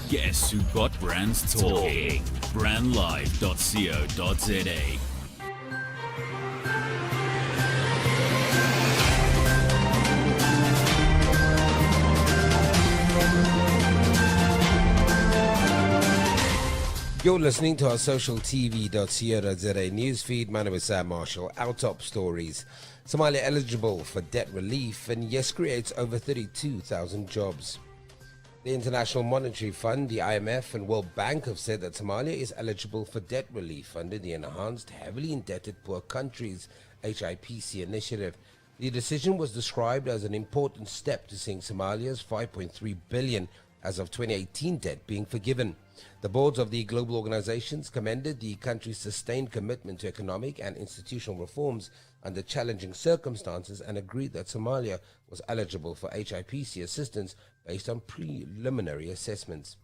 Guess who got brands talking? Brandlive.co.za. You're listening to our socialtv.co.za newsfeed. My name is Sam Marshall. Our top stories. Somalia eligible for debt relief and yes creates over 32,000 jobs. The International Monetary Fund, the IMF and World Bank have said that Somalia is eligible for debt relief under the Enhanced Heavily Indebted Poor Countries HIPC initiative. The decision was described as an important step to seeing Somalia's 5.3 billion as of 2018 debt being forgiven. The boards of the global organizations commended the country's sustained commitment to economic and institutional reforms under challenging circumstances and agreed that Somalia was eligible for HIPC assistance based on preliminary assessments.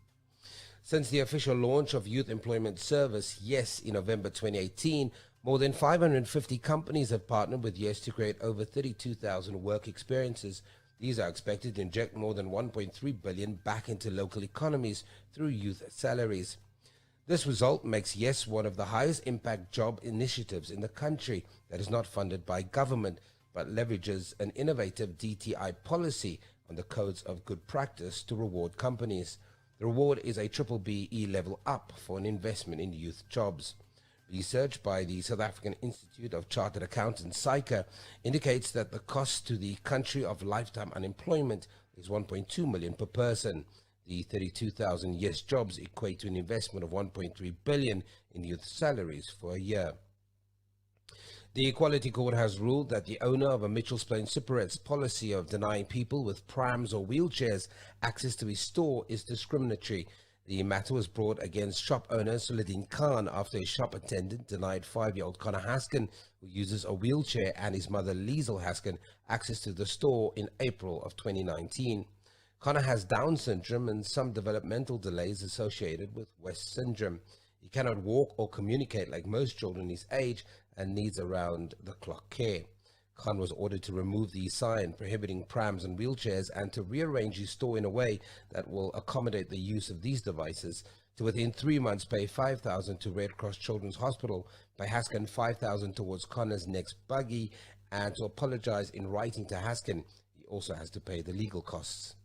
Since the official launch of Youth Employment Service YES in November 2018, more than 550 companies have partnered with YES to create over 32,000 work experiences. These are expected to inject more than 1.3 billion back into local economies through youth salaries. This result makes YES one of the highest impact job initiatives in the country that is not funded by government but leverages an innovative DTI policy on the codes of good practice to reward companies. The reward is a triple BE level up for an investment in youth jobs. Research by the South African Institute of Chartered Accountants, SAICA, indicates that the cost to the country of lifetime unemployment is 1.2 million per person. The 32,000 YES jobs equate to an investment of 1.3 billion in youth salaries for a year. The Equality Court has ruled that the owner of a Mitchells Plain Superettes policy of denying people with prams or wheelchairs access to his store is discriminatory. The matter was brought against shop owner Suladin Khan after a shop attendant denied 5-year-old Connor Haskin, who uses a wheelchair, and his mother Liesel Haskin access to the store in April of 2019. Connor has Down syndrome and some developmental delays associated with West syndrome. He cannot walk or communicate like most children his age and needs around-the-clock care. Khan was ordered to remove the sign prohibiting prams and wheelchairs and to rearrange his store in a way that will accommodate the use of these devices. To within 3 months pay $5,000 to Red Cross Children's Hospital, pay Haskin $5,000 towards Connor's next buggy, and to apologize in writing to Haskin. He also has to pay the legal costs.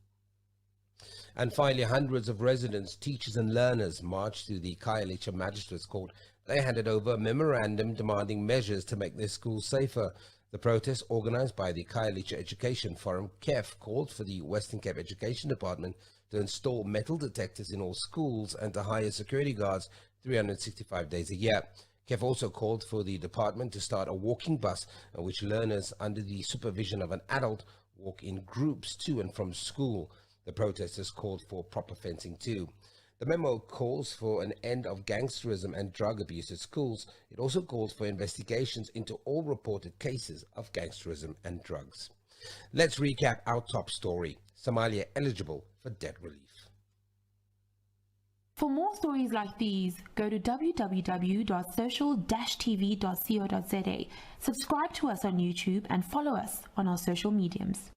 And finally, hundreds of residents, teachers and learners marched to the Khayelitsha Magistrates Court. They handed over a memorandum demanding measures to make their schools safer. The protest, organized by the Khayelitsha Education Forum, KEF, called for the Western Cape Education Department to install metal detectors in all schools and to hire security guards 365 days a year. KEF also called for the department to start a walking bus in which learners, under the supervision of an adult, walk in groups to and from school. The protesters called for proper fencing too. The memo calls for an end of gangsterism and drug abuse at schools. It also calls for investigations into all reported cases of gangsterism and drugs. Let's recap our top story. Somalia eligible for debt relief. For more stories like these, go to www.social-tv.co.za. Subscribe to us on YouTube and follow us on our social mediums.